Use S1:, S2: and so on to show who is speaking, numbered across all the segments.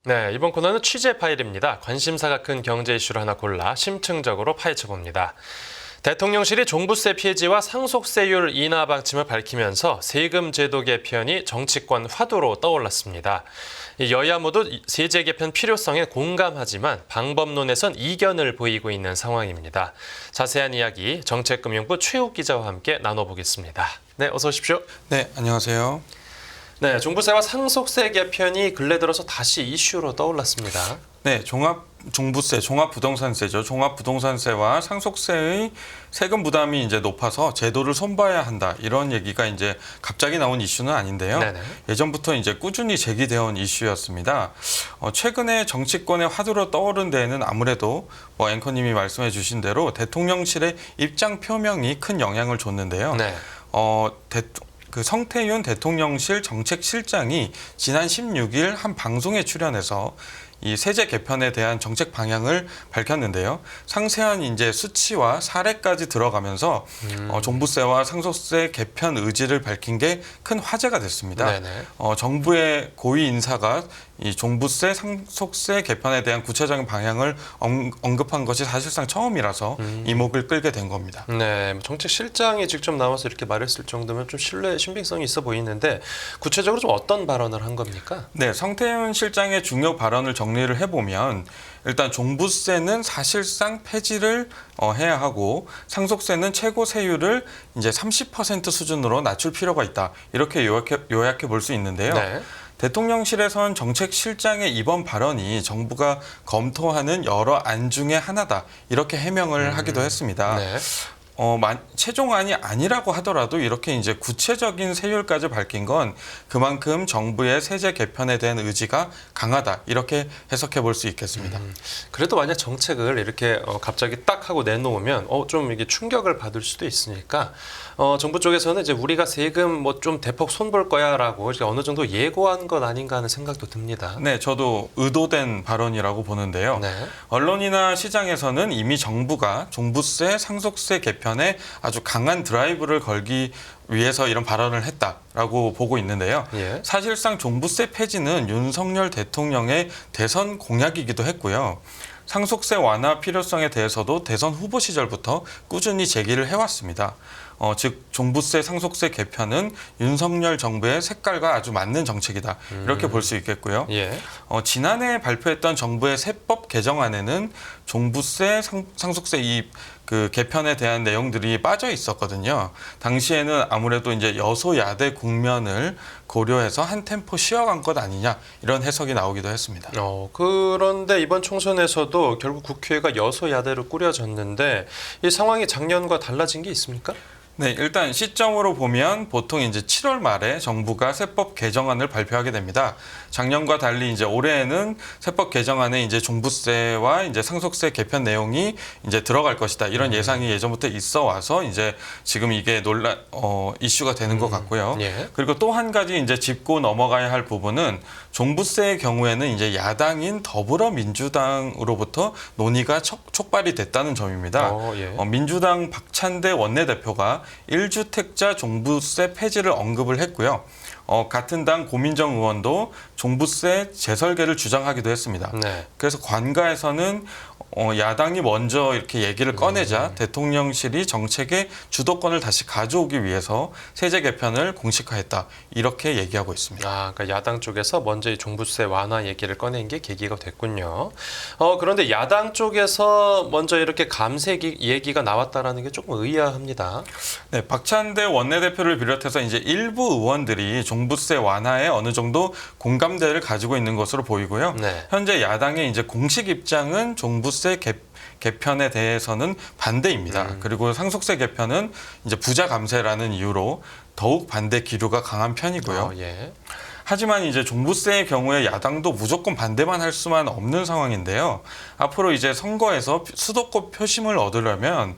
S1: 네, 이번 코너는 취재 파일입니다. 관심사가 큰 경제 이슈를 하나 골라 심층적으로 파헤쳐봅니다. 대통령실이 종부세 폐지와 상속세율 인하 방침을 밝히면서 세금 제도 개편이 정치권 화두로 떠올랐습니다. 여야 모두 세제 개편 필요성에 공감하지만 방법론에선 이견을 보이고 있는 상황입니다. 자세한 이야기 정책금융부 최욱 기자와 함께 나눠보겠습니다. 네, 어서 오십시오.
S2: 네, 안녕하세요.
S1: 네, 종부세와 상속세 개편이 근래 들어서 다시 이슈로 떠올랐습니다.
S2: 네, 종부세, 종합부동산세죠. 종합부동산세와 상속세의 세금 부담이 이제 높아서 제도를 손봐야 한다. 이런 얘기가 이제 갑자기 나온 이슈는 아닌데요.
S1: 네네.
S2: 예전부터 이제 꾸준히 제기되어 온 이슈였습니다. 최근에 정치권의 화두로 떠오른 데에는 아무래도 앵커님이 말씀해 주신 대로 대통령실의 입장 표명이 큰 영향을 줬는데요.
S1: 네.
S2: 성태윤 대통령실 정책실장이 지난 16일 한 방송에 출연해서 이 세제 개편에 대한 정책 방향을 밝혔는데요. 상세한 이제 수치와 사례까지 들어가면서 종부세와 상속세 개편 의지를 밝힌 게 큰 화제가 됐습니다.
S1: 네네.
S2: 정부의 고위 인사가 이 종부세, 상속세 개편에 대한 구체적인 방향을 언급한 것이 사실상 처음이라서 이목을 끌게 된 겁니다.
S1: 네, 정책실장이 직접 나와서 이렇게 말했을 정도면 좀 신빙성이 있어 보이는데 구체적으로 좀 어떤 발언을 한 겁니까?
S2: 네, 성태윤 실장의 중요 발언을 정리를 해보면 일단 종부세는 사실상 폐지를 해야 하고 상속세는 최고 세율을 이제 30% 수준으로 낮출 필요가 있다. 이렇게 요약해 볼 수 있는데요.
S1: 네.
S2: 대통령실에선 정책실장의 이번 발언이 정부가 검토하는 여러 안 중에 하나다. 이렇게 해명을 하기도 했습니다.
S1: 네.
S2: 최종안이 아니라고 하더라도 이렇게 이제 구체적인 세율까지 밝힌 건 그만큼 정부의 세제 개편에 대한 의지가 강하다 이렇게 해석해 볼 수 있겠습니다.
S1: 그래도 만약 정책을 이렇게 갑자기 딱 하고 내놓으면 좀 이게 충격을 받을 수도 있으니까 정부 쪽에서는 이제 우리가 세금 뭐 좀 대폭 손볼 거야라고 이제 어느 정도 예고한 것 아닌가 하는 생각도 듭니다.
S2: 네, 저도 의도된 발언이라고 보는데요.
S1: 네.
S2: 언론이나 시장에서는 이미 정부가 종부세, 상속세 개편에 아주 강한 드라이브를 걸기 위해서 이런 발언을 했다라고 보고 있는데요.
S1: 예.
S2: 사실상 종부세 폐지는 윤석열 대통령의 대선 공약이기도 했고요. 상속세 완화 필요성에 대해서도 대선 후보 시절부터 꾸준히 제기를 해왔습니다. 즉 종부세, 상속세 개편은 윤석열 정부의 색깔과 아주 맞는 정책이다. 이렇게 볼 수 있겠고요.
S1: 예.
S2: 지난해 발표했던 정부의 세법 개정안에는 종부세, 상속세 그 개편에 대한 내용들이 빠져 있었거든요. 당시에는 아무래도 이제 여소야대 국면을 고려해서 한 템포 쉬어간 것 아니냐 이런 해석이 나오기도 했습니다.
S1: 그런데 이번 총선에서도 결국 국회가 여소야대로 꾸려졌는데 이 상황이 작년과 달라진 게 있습니까?
S2: 네, 일단 시점으로 보면 보통 이제 7월 말에 정부가 세법 개정안을 발표하게 됩니다. 작년과 달리 이제 올해에는 세법 개정안에 이제 종부세와 이제 상속세 개편 내용이 이제 들어갈 것이다. 이런 예상이 예전부터 있어 와서 이제 지금 이게 이슈가 되는 것 같고요.
S1: 예.
S2: 그리고 또 한 가지 이제 짚고 넘어가야 할 부분은 종부세의 경우에는 이제 야당인 더불어민주당으로부터 논의가 촉발이 됐다는 점입니다.
S1: 예.
S2: 민주당 박찬대 원내대표가 1주택자 종부세 폐지를 언급을 했고요. 같은 당 고민정 의원도 종부세 재설계를 주장하기도 했습니다.
S1: 네.
S2: 그래서 관가에서는 야당이 먼저 이렇게 얘기를 꺼내자 대통령실이 정책의 주도권을 다시 가져오기 위해서 세제 개편을 공식화했다. 이렇게 얘기하고 있습니다.
S1: 그러니까 야당 쪽에서 먼저 이 종부세 완화 얘기를 꺼낸 게 계기가 됐군요. 그런데 야당 쪽에서 먼저 이렇게 감세 얘기가 나왔다라는 게 조금 의아합니다.
S2: 네, 박찬대 원내대표를 비롯해서 이제 일부 의원들이 종부세 완화에 어느 정도 공감대를 가지고 있는 것으로 보이고요.
S1: 네.
S2: 현재 야당의 이제 공식 입장은 종부세 개편에 대해서는 반대입니다. 그리고 상속세 개편은 이제 부자 감세라는 이유로 더욱 반대 기류가 강한 편이고요.
S1: 예.
S2: 하지만 이제 종부세의 경우에 야당도 무조건 반대만 할 수만 없는 상황인데요. 앞으로 이제 선거에서 수도권 표심을 얻으려면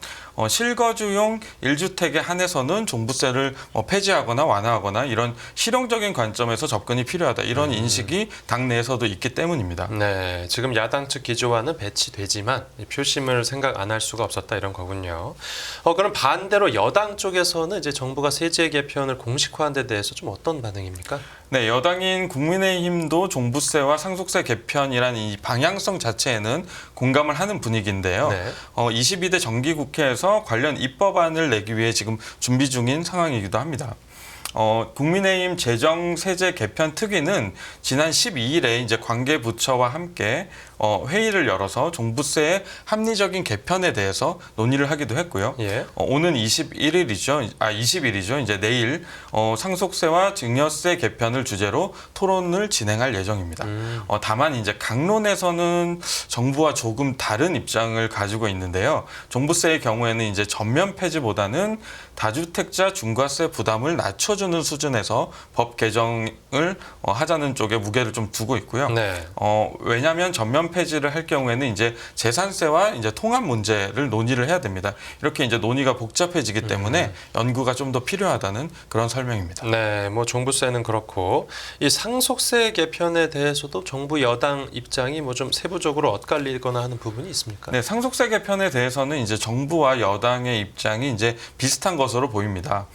S2: 실거주용 1주택에 한해서는 종부세를 폐지하거나 완화하거나 이런 실용적인 관점에서 접근이 필요하다. 이런 인식이 당내에서도 있기 때문입니다.
S1: 네, 지금 야당 측 기조와는 배치되지만 이 표심을 생각 안 할 수가 없었다 이런 거군요. 그럼 반대로 여당 쪽에서는 이제 정부가 세제 개편을 공식화한 데 대해서 좀 어떤 반응입니까?
S2: 네, 여당인 국민의힘도 종부세와 상속세 개편이라는 이 방향성 자체에는 공감을 하는 분위기인데요.
S1: 네.
S2: 22대 정기국회에서 관련 입법안을 내기 위해 지금 준비 중인 상황이기도 합니다. 국민의힘 재정세제 개편 특위는 지난 12일에 이제 관계 부처와 함께 회의를 열어서 종부세의 합리적인 개편에 대해서 논의를 하기도 했고요.
S1: 예.
S2: 오는 20일이죠. 이제 내일 상속세와 증여세 개편을 주제로 토론을 진행할 예정입니다. 다만 이제 강론에서는 정부와 조금 다른 입장을 가지고 있는데요. 종부세의 경우에는 이제 전면 폐지보다는 다주택자 중과세 부담을 낮춰주는 수준에서 법 개정을 하자는 쪽에 무게를 좀 두고 있고요.
S1: 네.
S2: 왜냐하면 전면 폐지를 할 경우에는 이제 재산세와 이제 통합 문제를 논의를 해야 됩니다. 이렇게 이제 논의가 복잡해지기 때문에 연구가 좀 더 필요하다는 그런 설명입니다.
S1: 네, 뭐 종부세는 그렇고 이 상속세 개편에 대해서도 정부 여당 입장이 뭐 좀 세부적으로 엇갈리거나 하는 부분이 있습니까?
S2: 네, 상속세 개편에 대해서는 이제 정부와 여당의 입장이 이제 비슷한 것으로 보입니다.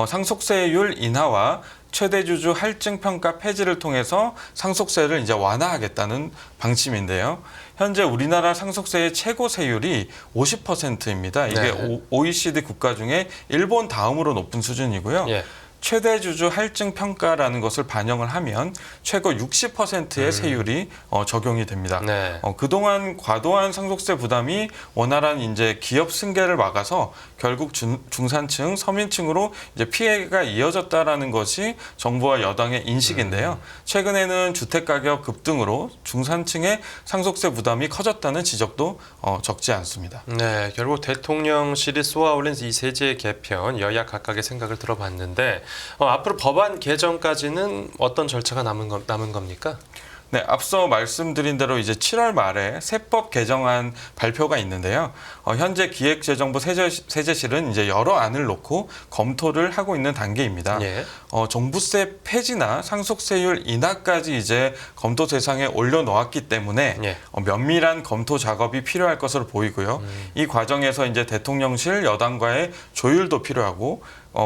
S2: 상속세율 인하와 최대주주 할증 평가 폐지를 통해서 상속세를 이제 완화하겠다는 방침인데요. 현재 우리나라 상속세의 최고 세율이 50%입니다. 이게
S1: 네.
S2: OECD 국가 중에 일본 다음으로 높은 수준이고요.
S1: 예.
S2: 최대 주주 할증 평가라는 것을 반영을 하면 최고 60%의 세율이 적용이 됩니다.
S1: 네.
S2: 그동안 과도한 상속세 부담이 원활한 이제 기업 승계를 막아서 결국 중산층, 서민층으로 이제 피해가 이어졌다라는 것이 정부와 여당의 인식인데요. 최근에는 주택 가격 급등으로 중산층의 상속세 부담이 커졌다는 지적도 적지 않습니다.
S1: 네, 결국 대통령실이 쏘아올린 이 세제 개편 여야 각각의 생각을 들어봤는데 앞으로 법안 개정까지는 어떤 절차가 남은 겁니까?
S2: 네, 앞서 말씀드린 대로 이제 7월 말에 세법 개정안 발표가 있는데요. 현재 기획재정부 세제실은 이제 여러 안을 놓고 검토를 하고 있는 단계입니다.
S1: 예.
S2: 종부세 폐지나 상속세율 인하까지 이제 검토 대상에 올려놓았기 때문에
S1: 예.
S2: 면밀한 검토 작업이 필요할 것으로 보이고요. 이 과정에서 이제 대통령실 여당과의 조율도 필요하고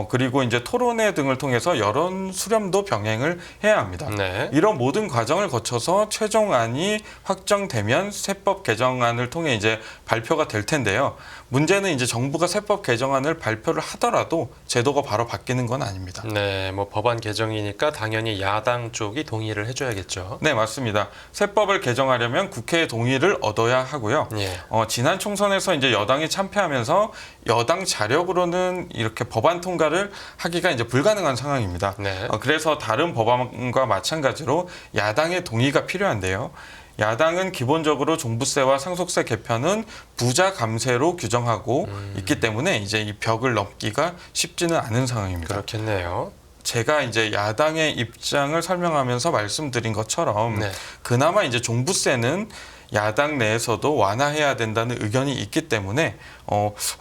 S2: 그리고 이제 토론회 등을 통해서 여론 수렴도 병행을 해야 합니다.
S1: 네.
S2: 이런 모든 과정을 거쳐서 최종안이 확정되면 세법 개정안을 통해 이제 발표가 될 텐데요. 문제는 이제 정부가 세법 개정안을 발표를 하더라도 제도가 바로 바뀌는 건 아닙니다.
S1: 네, 뭐 법안 개정이니까 당연히 야당 쪽이 동의를 해줘야겠죠.
S2: 네, 맞습니다. 세법을 개정하려면 국회의 동의를 얻어야 하고요.
S1: 예.
S2: 지난 총선에서 이제 여당이 참패하면서 여당 자력으로는 이렇게 법안 통과를 하기가 이제 불가능한 상황입니다.
S1: 네.
S2: 그래서 다른 법안과 마찬가지로 야당의 동의가 필요한데요. 야당은 기본적으로 종부세와 상속세 개편은 부자 감세로 규정하고 있기 때문에 이제 이 벽을 넘기가 쉽지는 않은 상황입니다.
S1: 그렇겠네요.
S2: 제가 이제 야당의 입장을 설명하면서 말씀드린 것처럼
S1: 네.
S2: 그나마 이제 종부세는 야당 내에서도 완화해야 된다는 의견이 있기 때문에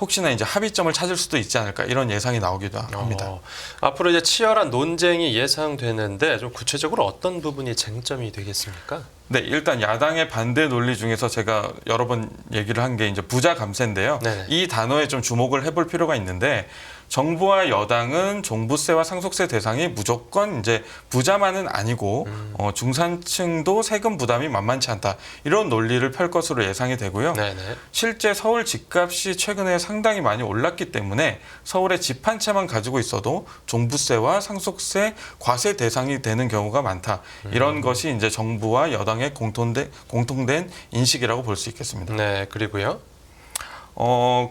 S2: 혹시나 이제 합의점을 찾을 수도 있지 않을까 이런 예상이 나오기도 합니다.
S1: 앞으로 이제 치열한 논쟁이 예상되는데 좀 구체적으로 어떤 부분이 쟁점이 되겠습니까?
S2: 네, 일단 야당의 반대 논리 중에서 제가 여러 번 얘기를 한 게 이제 부자 감세인데요.
S1: 네네.
S2: 이 단어에 좀 주목을 해볼 필요가 있는데 정부와 여당은 종부세와 상속세 대상이 무조건 이제 부자만은 아니고 중산층도 세금 부담이 만만치 않다. 이런 논리를 펼 것으로 예상이 되고요.
S1: 네네.
S2: 실제 서울 집값이 최근에 상당히 많이 올랐기 때문에 서울에 집 한 채만 가지고 있어도 종부세와 상속세 과세 대상이 되는 경우가 많다. 이런 것이 이제 정부와 여당의 공통된 인식이라고 볼 수 있겠습니다.
S1: 네, 그리고요.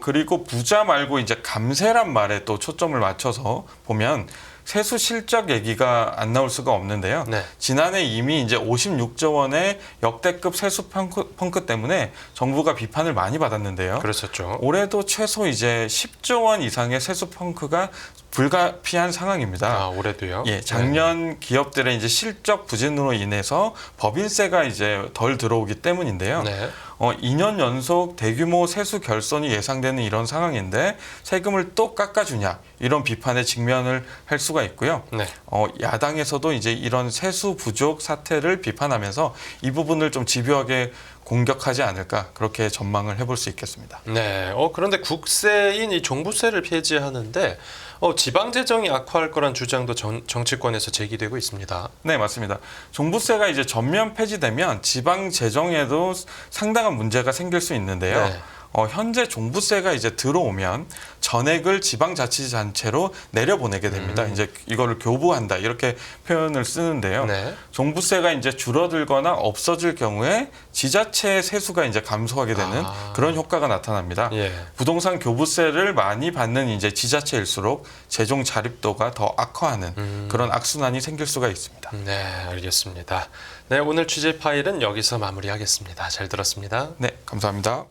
S2: 그리고 부자 말고 이제 감세란 말에 또 초점을 맞춰서 보면 세수 실적 얘기가 안 나올 수가 없는데요.
S1: 네.
S2: 지난해 이미 이제 56조 원의 역대급 세수 펑크 때문에 정부가 비판을 많이 받았는데요.
S1: 그랬었죠.
S2: 올해도 최소 이제 10조 원 이상의 세수 펑크가 불가피한 상황입니다.
S1: 올해도요?
S2: 예, 작년 기업들의 이제 실적 부진으로 인해서 법인세가 이제 덜 들어오기 때문인데요.
S1: 네.
S2: 2년 연속 대규모 세수 결손이 예상되는 이런 상황인데 세금을 또 깎아주냐 이런 비판에 직면을 할 수가 있고요.
S1: 네.
S2: 야당에서도 이제 이런 세수 부족 사태를 비판하면서 이 부분을 좀 집요하게 공격하지 않을까 그렇게 전망을 해볼 수 있겠습니다.
S1: 네. 그런데 국세인 이 종부세를 폐지하는데 지방 재정이 악화할 거란 주장도 정치권에서 제기되고 있습니다.
S2: 네, 맞습니다. 종부세가 이제 전면 폐지되면 지방 재정에도 상당한 문제가 생길 수 있는데요.
S1: 네.
S2: 현재 종부세가 이제 들어오면 전액을 지방자치단체로 내려보내게 됩니다. 이제 이거를 교부한다 이렇게 표현을 쓰는데요.
S1: 네.
S2: 종부세가 이제 줄어들거나 없어질 경우에 지자체의 세수가 이제 감소하게 되는 그런 효과가 나타납니다.
S1: 예.
S2: 부동산 교부세를 많이 받는 이제 지자체일수록 재정 자립도가 더 악화하는 그런 악순환이 생길 수가 있습니다.
S1: 네, 알겠습니다. 네, 오늘 취재 파일은 여기서 마무리하겠습니다. 잘 들었습니다.
S2: 네, 감사합니다.